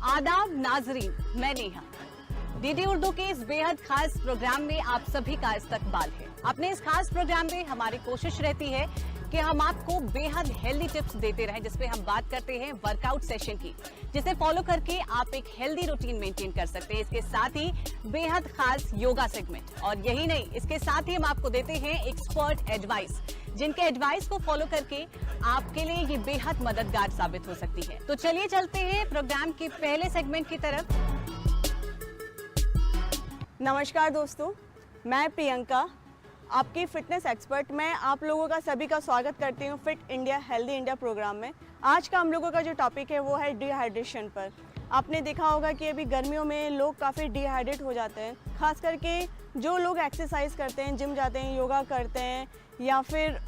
आदाब नाजरीन, मैं नेहा। डीडी उर्दू के इस बेहद खास प्रोग्राम में आप सभी का इस्तकबाल है। अपने इस खास प्रोग्राम में हमारी कोशिश रहती है कि हम आपको बेहद हेल्दी टिप्स देते रहें, जिसपे हम बात करते हैं वर्कआउट सेशन की, जिसे फॉलो करके आप एक हेल्दी रूटीन मेंटेन कर सकते हैं। इसके साथ ही बेहद खास योगा सेगमेंट, और यही नहीं, इसके साथ ही हम आपको देते हैं एक्सपर्ट एडवाइस, जिनके एडवाइस को फॉलो करके आपके लिए ये बेहद मददगार साबित हो सकती है। तो चलिए चलते हैं प्रोग्राम के पहले सेगमेंट की तरफ। नमस्कार दोस्तों, मैं प्रियंका, आपकी फिटनेस एक्सपर्ट। मैं आप लोगों का सभी का स्वागत करती हूँ fit India healthy India programme में। आज का हम लोगों का जो टॉपिक है वो है डिहाइड्रेशन पर। आपने देखा होगा कि अभी गर्मियों में लोग काफ़ी डिहाइड्रेट हो जाते हैं, खास करके जो लोग एक्सरसाइज करते हैं, जिम जाते हैं, योगा करते हैं या फिर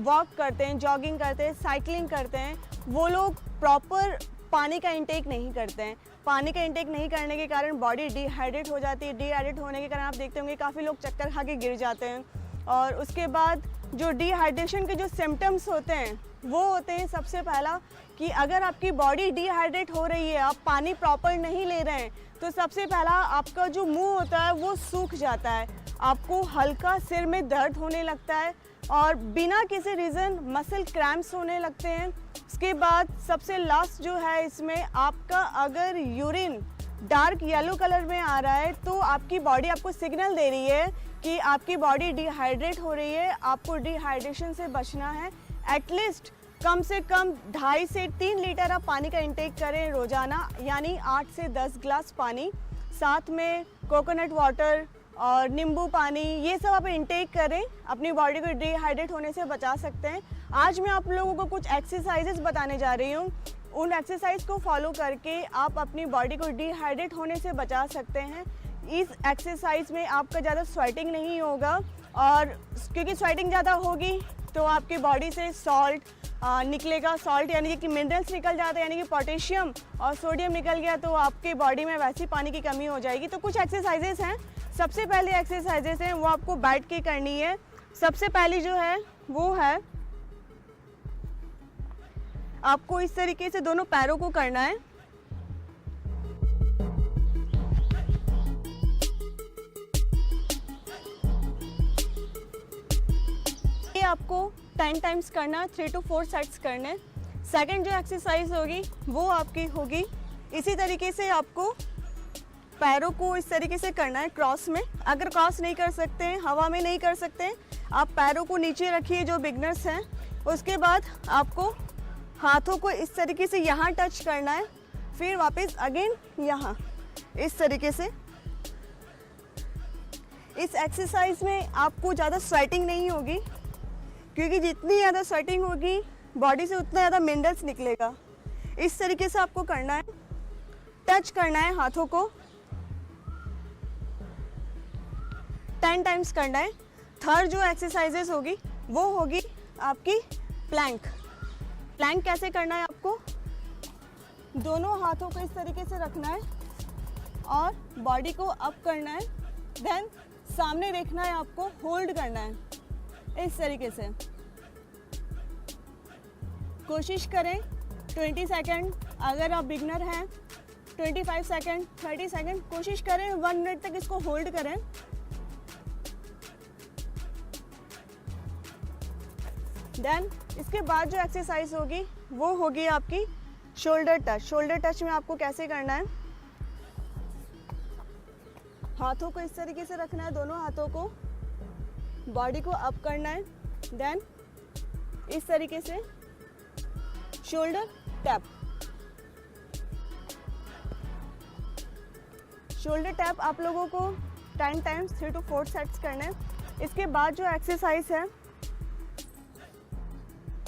वॉक करते हैं, जॉगिंग करते हैं, साइकिलिंग करते हैं, वो लोग प्रॉपर पानी का इंटेक नहीं करते हैं। पानी का इंटेक नहीं करने के कारण बॉडी डिहाइड्रेट हो जाती है। डिहाइड्रेट होने के कारण आप देखते होंगे काफ़ी लोग चक्कर खा के गिर जाते हैं। और उसके बाद जो डिहाइड्रेशन के जो सिम्टम्स होते हैं वो होते हैं, सबसे पहला कि अगर आपकी बॉडी डिहाइड्रेट हो रही है, आप पानी प्रॉपर नहीं ले रहे हैं, तो सबसे पहला आपका जो मुंह होता है वो सूख जाता है। आपको हल्का सिर में दर्द होने लगता है और बिना किसी रीज़न मसल क्रैम्प्स होने लगते हैं। उसके बाद सबसे लास्ट जो है इसमें, आपका अगर यूरिन डार्क येलो कलर में आ रहा है तो आपकी बॉडी आपको सिग्नल दे रही है कि आपकी बॉडी डिहाइड्रेट हो रही है, आपको डिहाइड्रेशन से बचना है। एटलीस्ट कम से कम 2.5 से 3 लीटर आप पानी का इंटेक करें रोज़ाना, यानी 8 से 10 ग्लास पानी, साथ में कोकोनट वाटर और नींबू पानी, ये सब आप इंटेक करें, अपनी बॉडी को डिहाइड्रेट होने से बचा सकते हैं। आज मैं आप लोगों को कुछ एक्सरसाइजेस बताने जा रही हूँ। उन एक्सरसाइज को फॉलो करके आप अपनी बॉडी को डिहाइड्रेट होने से बचा सकते हैं। इस एक्सरसाइज में आपका ज़्यादा स्वेटिंग नहीं होगा, और क्योंकि स्वेटिंग ज़्यादा होगी तो आपकी बॉडी से सॉल्ट निकलेगा। सॉल्ट यानी कि मिनरल्स निकल जाते हैं, यानी कि पोटेशियम और सोडियम निकल गया तो आपके बॉडी में वैसी पानी की कमी हो जाएगी। तो कुछ एक्सरसाइजेस हैं। सबसे पहले एक्सरसाइजेस हैं वो आपको बैठ के करनी है। सबसे पहली जो है वो है, आपको इस तरीके से दोनों पैरों को करना है। ये आपको 10 टाइम्स करना है, 3 to 4 सेट्स करने। सेकंड जो एक्सरसाइज होगी वो आपकी होगी इसी तरीके से, आपको पैरों को इस तरीके से करना है क्रॉस में। अगर क्रॉस नहीं कर सकते हैं, हवा में नहीं कर सकते हैं, आप पैरों को नीचे रखिए जो बिगनर्स हैं। उसके बाद आपको हाथों को इस तरीके से यहाँ टच करना है, फिर वापस अगेन यहाँ, इस तरीके से। इस एक्सरसाइज में आपको ज़्यादा स्वेटिंग नहीं होगी, क्योंकि जितनी ज़्यादा स्वेटिंग होगी बॉडी से उतना ज़्यादा मिनरल्स निकलेगा। इस तरीके से आपको करना है, टच करना है हाथों को, 10 टाइम्स करना है। थर्ड जो एक्सरसाइजेस होगी वो होगी आपकी प्लैंक। प्लैंक कैसे करना है, आपको दोनों हाथों को इस तरीके से रखना है और बॉडी को अप करना है, देन सामने देखना है, आपको होल्ड करना है इस तरीके से। कोशिश करें 20 सेकंड, अगर आप बिगनर हैं 25 सेकंड, 30 सेकंड, कोशिश करें 1 मिनट तक इसको होल्ड करें। देन इसके बाद जो एक्सरसाइज होगी वो होगी आपकी शोल्डर टच। शोल्डर टच में आपको कैसे करना है, हाथों को इस तरीके से रखना है, दोनों हाथों को, बॉडी को अप करना है, देन इस तरीके से शोल्डर टैप। शोल्डर टैप आप लोगों को 10 टाइम्स 3 to 4 सेट्स करने हैं। इसके बाद जो एक्सरसाइज है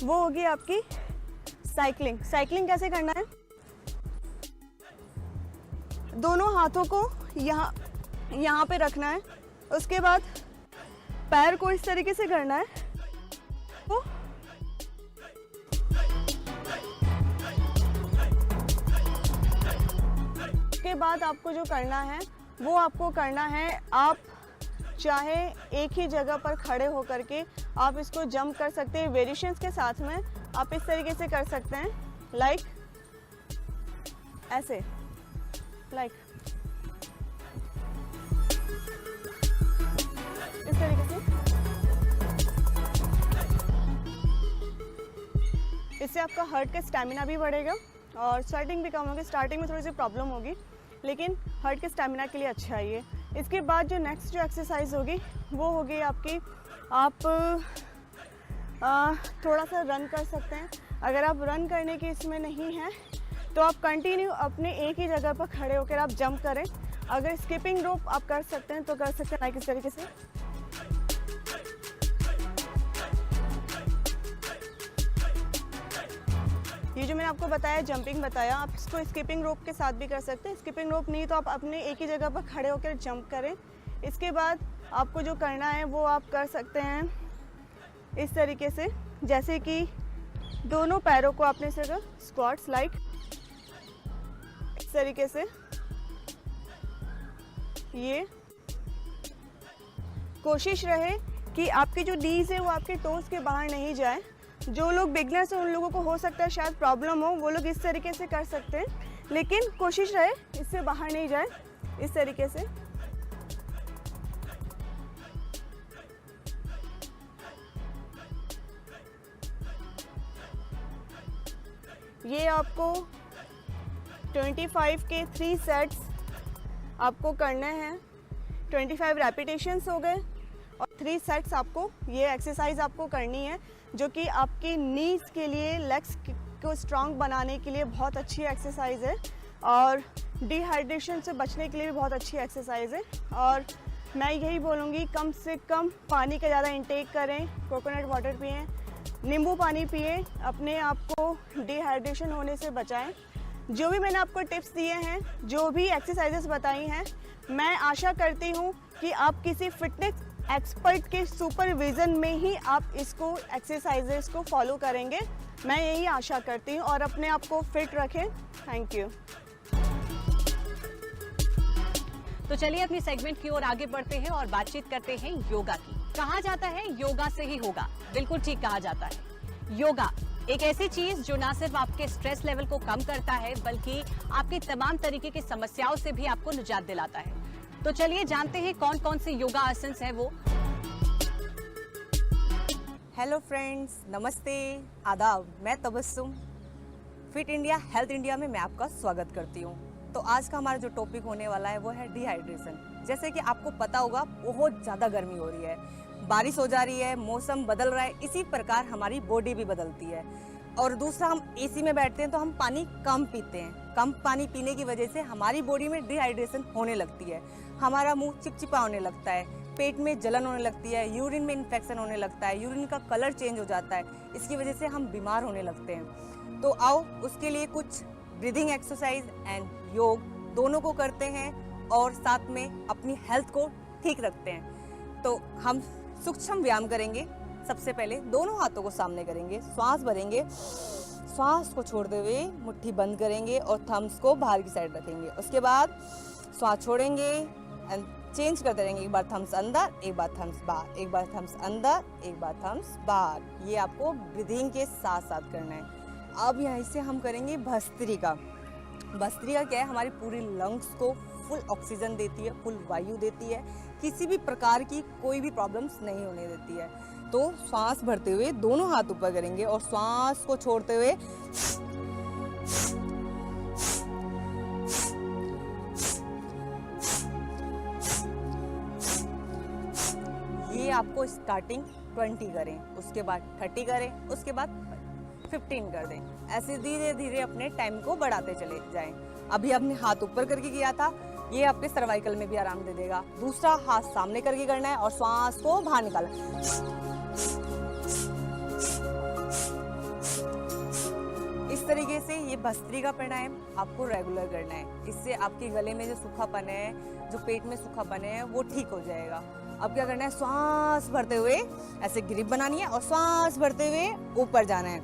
वो होगी आपकी साइकिलिंग। साइकिलिंग कैसे करना है, दोनों हाथों को यहाँ पे रखना है, उसके बाद पैर को इस तरीके से करना है, उसके बाद आपको जो करना है वो आपको करना है, आप चाहे एक ही जगह पर खड़े होकर के आप इसको जंप कर सकते हैं। वेरिएशंस के साथ में आप इस तरीके से कर सकते हैं, लाइक ऐसे। लाइक इस तरीके से। इससे आपका हार्ट का स्टैमिना भी बढ़ेगा और स्वेटिंग भी कम होगी। स्टार्टिंग में थोड़ी सी प्रॉब्लम होगी, लेकिन हार्ट के स्टैमिना के लिए अच्छा है ये। इसके बाद जो नेक्स्ट जो एक्सरसाइज होगी वो होगी आपकी, आप थोड़ा सा रन कर सकते हैं। अगर आप रन करने की इसमें नहीं हैं तो आप कंटिन्यू अपने एक ही जगह पर खड़े होकर आप जंप करें। अगर स्किपिंग रोप आप कर सकते हैं तो कर सकते हैं, लाइक इस तरीके से। ये जो मैंने आपको बताया जंपिंग बताया, आप इसको स्किपिंग रोप के साथ भी कर सकते हैं। स्किपिंग रोप नहीं तो आप अपने एक ही जगह पर खड़े होकर जंप करें। इसके बाद आपको जो करना है वो आप कर सकते हैं इस तरीके से, जैसे कि दोनों पैरों को आपने सिर्फ स्क्वाट्स लाइक इस तरीके से। ये कोशिश रहे कि आपकी जो नीज है वो आपके टोस के बाहर नहीं जाए। जो लोग बिगनर्स हैं उन लोगों को हो सकता है शायद प्रॉब्लम हो, वो लोग इस तरीके से कर सकते हैं, लेकिन कोशिश रहे इससे बाहर नहीं जाए, इस तरीके से। ये आपको 25 के 3 सेट्स आपको करने हैं। 25 रेपिटेशंस हो गए और 3 सेट्स आपको ये एक्सरसाइज आपको करनी है, जो कि आपकी नीज के लिए, लेग्स को स्ट्रांग बनाने के लिए बहुत अच्छी एक्सरसाइज है और डिहाइड्रेशन से बचने के लिए भी बहुत अच्छी एक्सरसाइज है। और मैं यही बोलूँगी कम से कम पानी का ज़्यादा इंटेक करें, कोकोनट वाटर पिएं, नींबू पानी पिए, अपने आप को डिहाइड्रेशन होने से बचाएं। जो भी मैंने आपको टिप्स दिए हैं, जो भी एक्सरसाइजेस बताई हैं, मैं आशा करती हूँ कि आप किसी फिटनेस एक्सपर्ट के सुपरविज़न में ही आप इसको एक्सरसाइजेस को फॉलो करेंगे। मैं यही आशा करती हूँ और अपने आप को फिट रखें। Thank you. तो चलिए अपनी सेगमेंट की ओर आगे बढ़ते हैं और बातचीत करते हैं योगा की। कहा जाता है योगा से ही होगा, बिल्कुल ठीक कहा जाता है। योगा एक ऐसी चीज जो ना सिर्फ आपके स्ट्रेस लेवल को कम करता है, बल्कि आपकी तमाम तरीके की समस्याओं से भी आपको निजात दिलाता है। तो चलिए जानते हैं कौन कौन से योगा आसन हैं वो। हेलो फ्रेंड्स, नमस्ते, आदाब। मैं Tabassum, fit India health India में मैं आपका स्वागत करती हूँ। तो आज का हमारा जो टॉपिक होने वाला है वो है डिहाइड्रेशन। जैसे कि आपको पता होगा बहुत ज़्यादा गर्मी हो रही है, बारिश हो जा रही है, मौसम बदल रहा है, इसी प्रकार हमारी बॉडी भी बदलती है। और दूसरा, हम एसी में बैठते हैं तो हम पानी कम पीते हैं। कम पानी पीने की वजह से हमारी बॉडी में डिहाइड्रेशन होने लगती है। हमारा मुंह चिपचिपा होने लगता है, पेट में जलन होने लगती है, यूरिन में इन्फेक्शन होने लगता है, यूरिन का कलर चेंज हो जाता है। इसकी वजह से हम बीमार होने लगते हैं। तो आओ उसके लिए कुछ ब्रीदिंग एक्सरसाइज एंड योग दोनों को करते हैं और साथ में अपनी हेल्थ को ठीक रखते हैं। तो हम सूक्ष्म व्यायाम करेंगे। सबसे पहले दोनों हाथों को सामने करेंगे, श्वास भरेंगे, श्वास को छोड़ते हुए मुट्ठी बंद करेंगे और थम्स को बाहर की साइड रखेंगे। उसके बाद श्वास छोड़ेंगे एंड चेंज करते रहेंगे। एक बार थम्स अंदर, एक बार थम्स बाहर, एक बार थम्स अंदर, एक बार थम्स बाहर। ये आपको ब्रीदिंग के साथ साथ करना है। अब यहाँ से हम करेंगे भस्त्रिका। भस्त्रिका क्या है? हमारी पूरी लंग्स को फुल ऑक्सीजन देती है, फुल वायु देती है, किसी भी प्रकार की कोई भी प्रॉब्लम्स नहीं होने देती है। तो श्वास भरते हुए दोनों हाथ ऊपर करेंगे और श्वास को छोड़ते हुए ये आपको स्टार्टिंग 20 करें, उसके बाद 30 करें, उसके बाद 15 कर दें। ऐसे धीरे धीरे अपने टाइम को बढ़ाते चले जाएं। अभी आपने हाथ ऊपर करके किया था, ये आपके सर्वाइकल में भी आराम दे देगा। दूसरा हाथ सामने करके करना है और श्वास को बाहर निकालना। इस तरीके से ये भस्त्रिका प्राणायाम आपको रेगुलर करना है। इससे आपके गले में जो सूखापन है, जो पेट में सूखापन है, वो ठीक हो जाएगा। अब क्या करना है? श्वास भरते हुए ऐसे ग्रिप बनानी है और श्वास भरते हुए ऊपर जाना है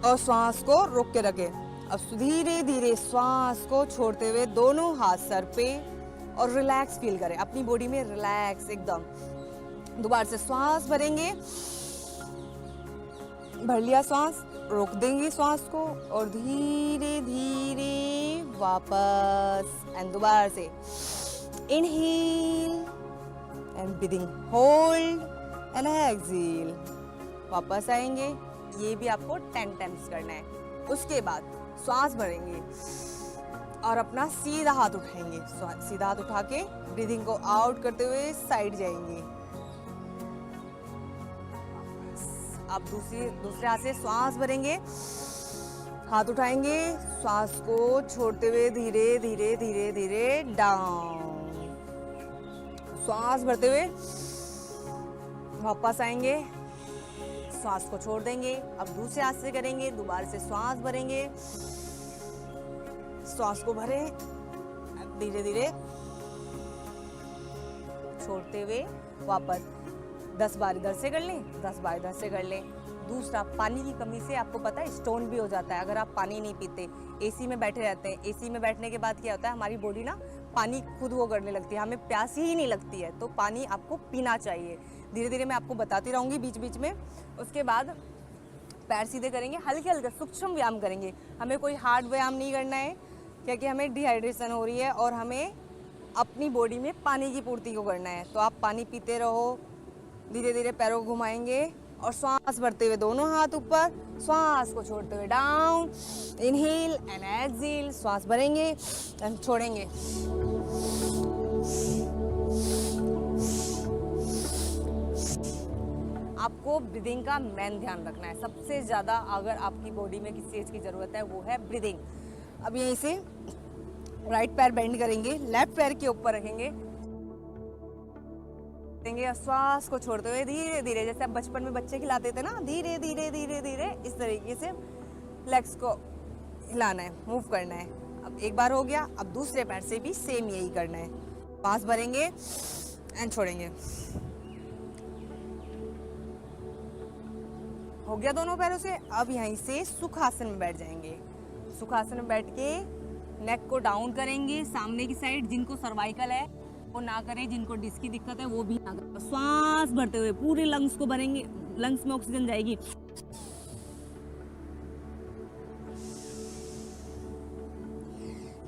और श्वास को रोक के रखें। अब धीरे धीरे श्वास को छोड़ते हुए दोनों हाथ सर पे और रिलैक्स फील करें, अपनी बॉडी में रिलैक्स एकदम। दोबारा से श्वास भरेंगे भर लिया सांस, रोक देंगे सांस को और धीरे धीरे वापस एंड दोबारा से inhale and breathing hold and exhale. वापस आएंगे, ये भी आपको 10 टाइम्स करना है। उसके बाद सांस भरेंगे और अपना सीधा हाथ उठाएंगे, सीधा हाथ उठा के ब्रीदिंग को आउट करते हुए साइड जाएंगे। आप दूसरे हाथ से सांस भरेंगे, हाथ उठाएंगे, सांस को छोड़ते हुए धीरे धीरे धीरे धीरे डाउन, सांस भरते हुए वापस आएंगे, सांस को छोड़ देंगे। अब दूसरे हाथ से करेंगे, दोबारा से सांस भरेंगे, सांस को भरें, धीरे धीरे छोड़ते हुए वापस 10 बार इधर से कर लें, 10 बार इधर से कर लें। दूसरा, पानी की कमी से आपको पता है स्टोन भी हो जाता है अगर आप पानी नहीं पीते। एसी में बैठे रहते हैं, एसी में बैठने के बाद क्या होता है, हमारी बॉडी ना पानी खुद वो करने लगती है, हमें प्यास ही नहीं लगती है, तो पानी आपको पीना चाहिए। धीरे धीरे मैं आपको बताती रहूँगी बीच बीच में। उसके बाद पैर सीधे करेंगे, हल्के हल्के सूक्ष्म व्यायाम करेंगे, हमें कोई हार्ड व्यायाम नहीं करना है क्योंकि हमें डिहाइड्रेशन हो रही है और हमें अपनी बॉडी में पानी की पूर्ति को करना है। तो आप पानी पीते रहो, धीरे धीरे पैरों को घुमाएंगे और सांस भरते हुए दोनों हाथ ऊपर, सांस को छोड़ते हुए डाउन, इनहेल एंड एक्सहेल, सांस भरेंगे एंड छोड़ेंगे। आपको ब्रीदिंग का मेन ध्यान रखना है। सबसे ज़्यादा अगर आपकी बॉडी में किसी चीज़ की ज़रूरत है वो है ब्रीदिंग। अब यहीं से राइट पैर बेंड करेंगे, लेफ्ट पैर के ऊपर रखेंगे, देंगे, श्वास को छोड़ते हुए धीरे धीरे, जैसे आप बचपन में बच्चे खिलाते थे ना, धीरे धीरे धीरे धीरे इस तरीके से लेग्स को हिलाना है, मूव करना है। अब एक बार हो गया, अब दूसरे पैर से भी सेम यही करना है। श्वास भरेंगे एंड छोड़ेंगे। हो गया दोनों पैरों से। अब यहीं से सुखासन में बैठ जाएंगे। सुखासन में बैठ के नेक को डाउन करेंगे सामने की साइड। जिनको सर्वाइकल है वो ना करें, जिनको डिस्क की दिक्कत है वो भी ना करें। श्वास भरते हुए पूरे लंग्स को भरेंगे, लंग्स में ऑक्सीजन जाएगी।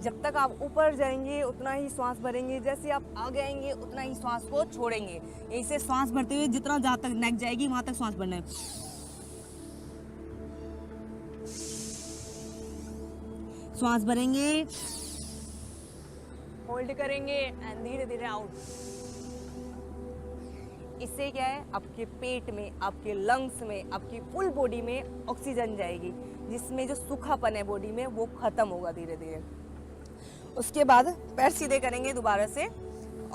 जब तक आप ऊपर जाएंगे उतना ही श्वास भरेंगे, जैसे आप आगे आएंगे उतना ही श्वास को छोड़ेंगे। ऐसे श्वास भरते हुए जितना जहां तक नेक जाएगी वहां तक श्वास भरना है। श्वास भरेंगे, होल्ड करेंगे एंड धीरे धीरे आउट। इससे क्या है, आपके पेट में, आपके लंग्स में, आपकी फुल बॉडी में ऑक्सीजन जाएगी, जिसमें जो सूखापन है बॉडी में वो खत्म होगा धीरे धीरे। उसके बाद पैर सीधे करेंगे दोबारा से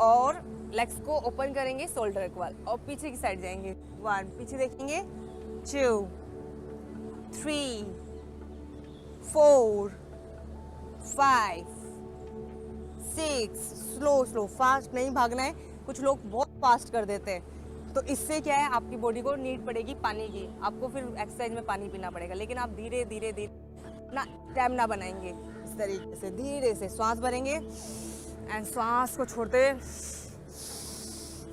और लेग्स को ओपन करेंगे शोल्डर इक्वल और पीछे की साइड जाएंगे। 1, पीछे देखेंगे, 2, 3, 4, 5, 6, स्लो, फास्ट नहीं भागना है। कुछ लोग बहुत फास्ट कर देते हैं, तो इससे क्या है, आपकी बॉडी को नीड पड़ेगी पानी की, आपको फिर एक्सरसाइज में पानी पीना पड़ेगा। लेकिन आप धीरे धीरे ना स्टैमिना बनाएंगे, इस तरीके से धीरे से श्वास भरेंगे एंड श्वास को छोड़ते हुए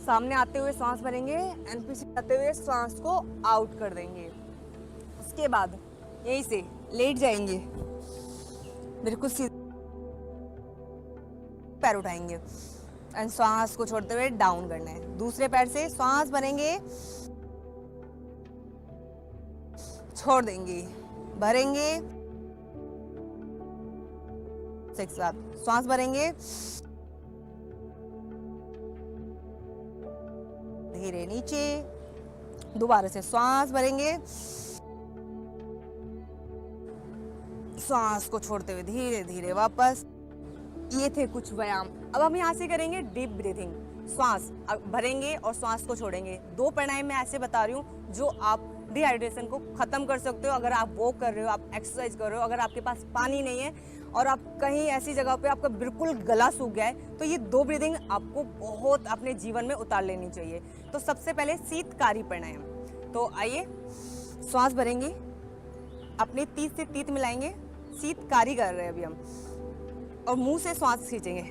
सामने आते हुए श्वास भरेंगे एंड पीछे आते हुए श्वास को आउट कर देंगे। उसके बाद यहीं से लेट जाएंगे, बिल्कुल सीधे पैर उठाएंगे एंड श्वास को छोड़ते हुए डाउन करना है। दूसरे पैर से श्वास भरेंगे, छोड़ देंगे, भरेंगे, एक साथ श्वास भरेंगे, धीरे नीचे, दोबारा से श्वास भरेंगे, श्वास को छोड़ते हुए धीरे धीरे वापस। ये थे कुछ व्यायाम। अब हम यहाँ से करेंगे डीप ब्रीथिंग। श्वास भरेंगे और श्वास को छोड़ेंगे। 2 प्राणायाम मैं ऐसे बता रही हूँ जो आप डिहाइड्रेशन को खत्म कर सकते हो। अगर आप वॉक कर रहे हो, आप एक्सरसाइज कर रहे हो, अगर आपके पास पानी नहीं है और आप कहीं ऐसी जगह पे आपका बिल्कुल गला सूख गया है, तो ये 2 ब्रीदिंग आपको बहुत अपने जीवन में उतार लेनी चाहिए। तो सबसे पहले शीतकारी प्राणायाम। तो आइए, श्वास भरेंगे, अपने तीत से तीत मिलाएंगे, शीतकारी कर रहे हैं अभी हम, और मुंह से श्वास खींचेंगे।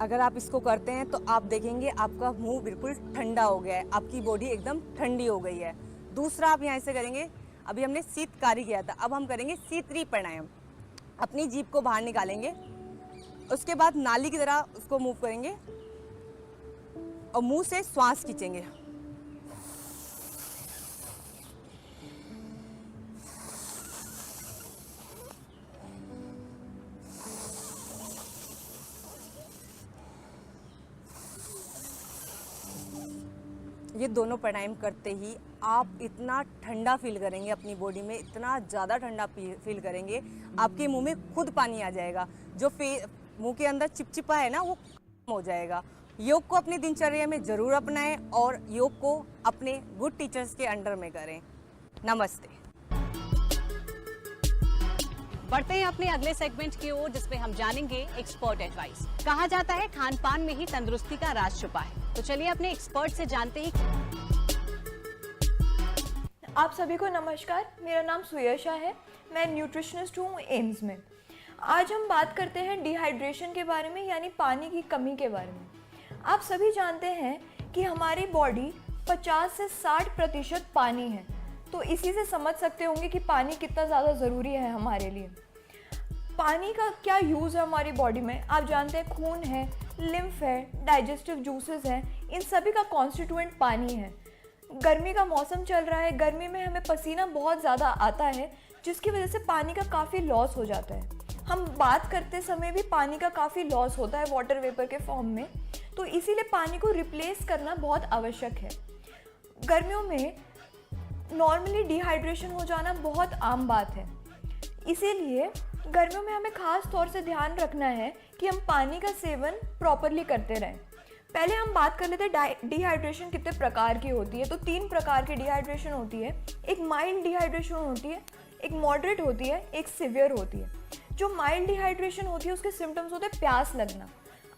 अगर आप इसको करते हैं तो आप देखेंगे आपका मुंह बिल्कुल ठंडा हो गया है, आपकी बॉडी एकदम ठंडी हो गई है। दूसरा आप यहाँ से करेंगे, अभी हमने शीतकारी किया था, अब हम करेंगे शीतरी प्राणायाम। अपनी जीभ को बाहर निकालेंगे, उसके बाद नाली की तरह उसको मूव करेंगे और मुंह से श्वास खींचेंगे। ये दोनों प्राणायाम करते ही आप इतना ठंडा फील करेंगे, अपनी बॉडी में इतना ज़्यादा ठंडा फील करेंगे, आपके मुंह में खुद पानी आ जाएगा। जो मुंह के अंदर चिपचिपा है ना, वो कम हो जाएगा। योग को अपनी दिनचर्या में ज़रूर अपनाएं और योग को अपने गुड टीचर्स के अंडर में करें। नमस्ते। बढ़ते हैं अपने अगले सेगमेंट की ओर, जिसमें हम जानेंगे एक्सपर्ट एडवाइस। कहा जाता है खान पान में ही तंदुरुस्ती का राज छुपा है, तो चलिए अपने एक्सपर्ट से जानते हैं। आप सभी को नमस्कार, मेरा नाम सुयशा है, मैं न्यूट्रिशनिस्ट हूँ एम्स में। आज हम बात करते हैं डिहाइड्रेशन के बारे में, यानी पानी की कमी के बारे में। आप सभी जानते हैं कि हमारी बॉडी 50 से 60% पानी है, तो इसी से समझ सकते होंगे कि पानी कितना ज़्यादा ज़रूरी है हमारे लिए। पानी का क्या यूज़ है हमारी बॉडी में, आप जानते हैं खून है, लिम्फ है, डाइजेस्टिव जूसेस हैं, इन सभी का कॉन्स्टिट्यूएंट पानी है। गर्मी का मौसम चल रहा है, गर्मी में हमें पसीना बहुत ज़्यादा आता है, जिसकी वजह से पानी का काफ़ी लॉस हो जाता है। हम बात करते समय भी पानी का काफ़ी लॉस होता है वाटर वेपर के फॉर्म में, तो इसीलिए पानी को रिप्लेस करना बहुत आवश्यक है। गर्मियों में नॉर्मली डिहाइड्रेशन हो जाना बहुत आम बात है, इसीलिए गर्मियों में हमें ख़ास तौर से ध्यान रखना है कि हम पानी का सेवन प्रॉपरली करते रहें। पहले हम बात कर लेते हैं डिहाइड्रेशन कितने प्रकार की होती है। तो 3 प्रकार की डिहाइड्रेशन होती है। एक माइल्ड डिहाइड्रेशन होती है, एक मॉडरेट होती है, एक सीवियर होती है। जो माइल्ड डिहाइड्रेशन होती है उसके सिम्टम्स होते हैं प्यास लगना।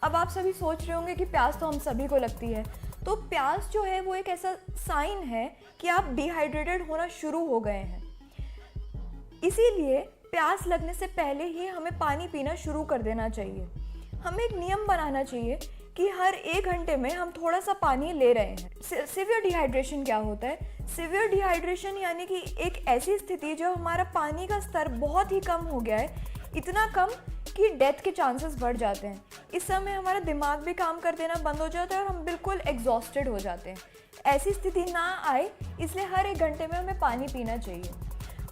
अब आप सभी सोच रहे होंगे कि प्यास तो हम सभी को लगती है, तो प्यास जो है वो एक ऐसा साइन है कि आप डिहाइड्रेटेड होना शुरू हो गए हैं। इसीलिए प्यास लगने से पहले ही हमें पानी पीना शुरू कर देना चाहिए। हमें एक नियम बनाना चाहिए कि हर 1 घंटे में हम थोड़ा सा पानी ले रहे हैं। सीवियर डिहाइड्रेशन क्या होता है? सीवियर डिहाइड्रेशन यानी कि एक ऐसी स्थिति जो हमारा पानी का स्तर बहुत ही कम हो गया है, इतना कम कि डेथ के चांसेस बढ़ जाते हैं। इस समय हमारा दिमाग भी काम कर देना बंद हो जाता है और हम बिल्कुल एग्जॉस्टेड हो जाते हैं। ऐसी स्थिति ना आए, इसलिए हर 1 घंटे में हमें पानी पीना चाहिए।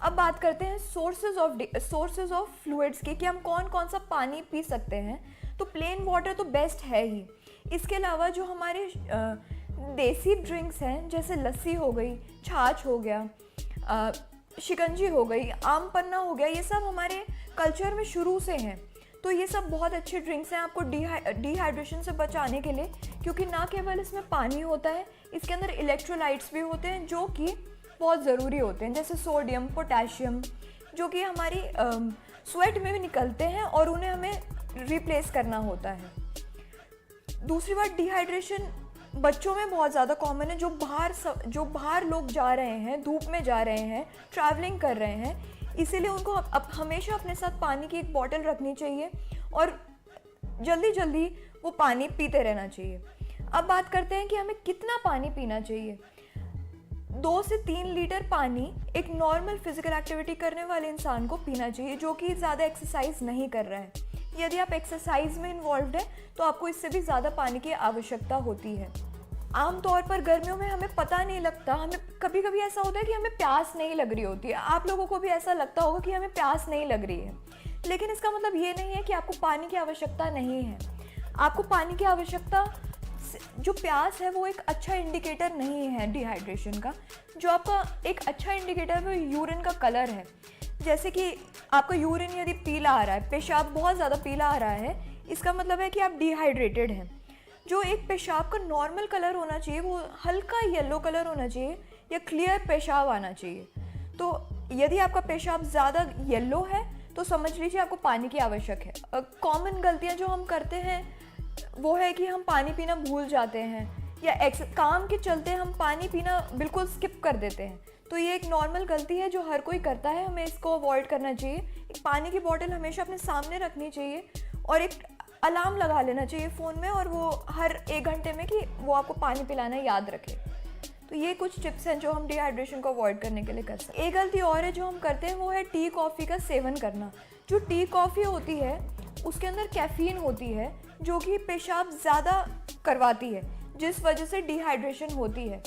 अब बात करते हैं सोर्सेज ऑफ फ्लूइड्स की, कि हम कौन कौन सा पानी पी सकते हैं। तो प्लेन वाटर तो बेस्ट है ही। इसके अलावा जो हमारे देसी ड्रिंक्स हैं, जैसे लस्सी हो गई, छाछ हो गया, शिकंजी हो गई, आम पन्ना हो गया, ये सब हमारे कल्चर में शुरू से हैं। तो ये सब बहुत अच्छे ड्रिंक्स हैं आपको डिहाइड्रेशन से बचाने के लिए, क्योंकि ना केवल इसमें पानी होता है, इसके अंदर इलेक्ट्रोलाइट्स भी होते हैं जो कि बहुत ज़रूरी होते हैं, जैसे सोडियम, पोटेशियम, जो कि हमारी स्वेट में भी निकलते हैं और उन्हें हमें रिप्लेस करना होता है। दूसरी बात, डिहाइड्रेशन बच्चों में बहुत ज़्यादा कॉमन है। जो बाहर लोग जा रहे हैं, धूप में जा रहे हैं, ट्रैवलिंग कर रहे हैं, इसीलिए उनको अब हमेशा अपने साथ पानी की एक बॉटल रखनी चाहिए और जल्दी जल्दी वो पानी पीते रहना चाहिए। अब बात करते हैं कि हमें कितना पानी पीना चाहिए। 2 से 3 लीटर पानी एक नॉर्मल फिजिकल एक्टिविटी करने वाले इंसान को पीना चाहिए, जो कि ज़्यादा एक्सरसाइज नहीं कर रहा है। यदि आप एक्सरसाइज में इन्वॉल्व है तो आपको इससे भी ज़्यादा पानी की आवश्यकता होती है। आमतौर पर गर्मियों में हमें पता नहीं लगता, हमें कभी कभी ऐसा होता है कि हमें प्यास नहीं लग रही होती है। आप लोगों को भी ऐसा लगता होगा कि हमें प्यास नहीं लग रही है, लेकिन इसका मतलब ये नहीं है कि आपको पानी की आवश्यकता नहीं है। आपको पानी की आवश्यकता, जो प्यास है वो एक अच्छा इंडिकेटर नहीं है डिहाइड्रेशन का। जो आपका एक अच्छा इंडिकेटर है वो यूरिन का कलर है। जैसे कि आपका यूरिन यदि पीला आ रहा है, पेशाब बहुत ज़्यादा पीला आ रहा है, इसका मतलब है कि आप डिहाइड्रेटेड हैं। जो एक पेशाब का नॉर्मल कलर होना चाहिए वो हल्का येलो कलर होना चाहिए या क्लियर पेशाब आना चाहिए। तो यदि आपका पेशाब ज़्यादा येलो है तो समझ लीजिए आपको पानी की आवश्यक है। कॉमन गलतियाँ जो हम करते हैं वो है कि हम पानी पीना भूल जाते हैं, या काम के चलते हम पानी पीना बिल्कुल स्किप कर देते हैं। तो ये एक नॉर्मल गलती है जो हर कोई करता है, हमें इसको अवॉइड करना चाहिए। एक पानी की बोतल हमेशा अपने सामने रखनी चाहिए और एक अलार्म लगा लेना चाहिए फ़ोन में और वो हर 1 घंटे में कि वो आपको पानी पिलाना याद रखे। तो ये कुछ टिप्स हैं जो हम डिहाइड्रेशन को अवॉइड करने के लिए कर सकते हैं। एक गलती और है जो हम करते हैं, वो है टी कॉफ़ी का सेवन करना। जो टी कॉफ़ी होती है उसके अंदर कैफ़ीन होती है जो कि पेशाब ज़्यादा करवाती है, जिस वजह से डिहाइड्रेशन होती है।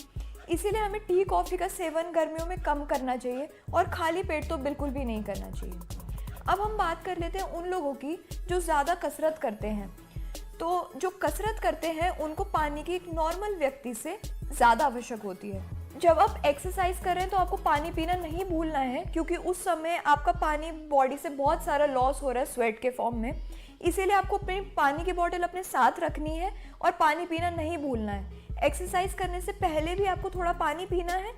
इसीलिए हमें टी कॉफ़ी का सेवन गर्मियों में कम करना चाहिए और खाली पेट तो बिल्कुल भी नहीं करना चाहिए। अब हम बात कर लेते हैं उन लोगों की जो ज़्यादा कसरत करते हैं। तो जो कसरत करते हैं उनको पानी की एक नॉर्मल व्यक्ति से ज़्यादा आवश्यक होती है। जब आप एक्सरसाइज कर रहे हैं तो आपको पानी पीना नहीं भूलना है, क्योंकि उस समय आपका पानी बॉडी से बहुत सारा लॉस हो रहा है स्वेट के फॉर्म में। इसीलिए आपको अपनी पानी की बोतल अपने साथ रखनी है और पानी पीना नहीं भूलना है। एक्सरसाइज करने से पहले भी आपको थोड़ा पानी पीना है,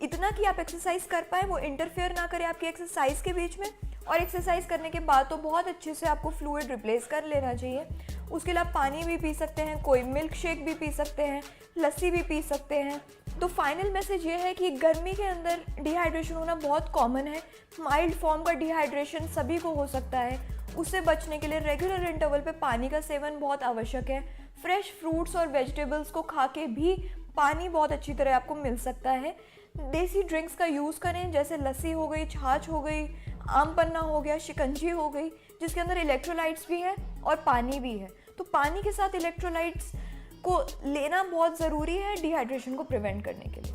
इतना कि आप एक्सरसाइज कर पाए, वो इंटरफेयर ना करे आपकी एक्सरसाइज के बीच में। और एक्सरसाइज करने के बाद तो बहुत अच्छे से आपको फ्लूइड रिप्लेस कर लेना चाहिए। उसके लिए आप पानी भी पी सकते हैं, कोई मिल्क शेक भी पी सकते हैं, लस्सी भी पी सकते हैं। तो फाइनल मैसेज ये है कि गर्मी के अंदर डिहाइड्रेशन होना बहुत कॉमन है। माइल्ड फॉर्म का डिहाइड्रेशन सभी को हो सकता है। उससे बचने के लिए रेगुलर इंटरवल पे पानी का सेवन बहुत आवश्यक है। फ्रेश फ्रूट्स और वेजिटेबल्स को खा के भी पानी बहुत अच्छी तरह आपको मिल सकता है। देसी ड्रिंक्स का यूज़ करें, जैसे लस्सी हो गई, छाछ हो गई, आम पन्ना हो गया, शिकंजी हो गई, जिसके अंदर इलेक्ट्रोलाइट्स भी है और पानी भी है। तो पानी के साथ इलेक्ट्रोलाइट्स को लेना बहुत ज़रूरी है डिहाइड्रेशन को प्रिवेंट करने के लिए।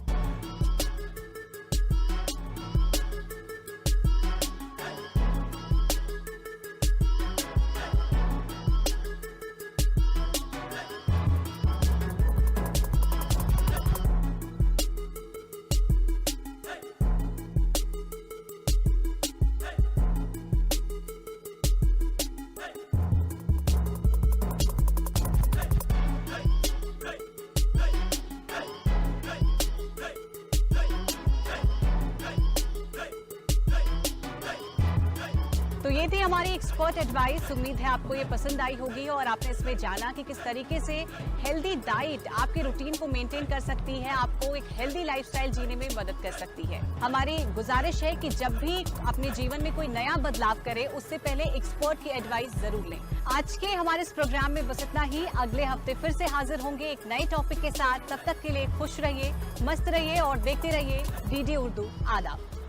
तो ये थी हमारी एक्सपर्ट एडवाइस। उम्मीद है आपको ये पसंद आई होगी और आपने इसमें जाना कि किस तरीके से हेल्दी डाइट आपके रूटीन को मेंटेन कर सकती है, आपको एक हेल्दी लाइफस्टाइल जीने में मदद कर सकती है। हमारी गुजारिश है कि जब भी अपने जीवन में कोई नया बदलाव करें, उससे पहले एक्सपर्ट की एडवाइस जरूर लें। आज के हमारे इस प्रोग्राम में बस इतना ही। अगले हफ्ते फिर से हाजिर होंगे एक नए टॉपिक के साथ। तब तक के लिए खुश रहिए, मस्त रहिए और देखते रहिए डीडी उर्दू। आदाब।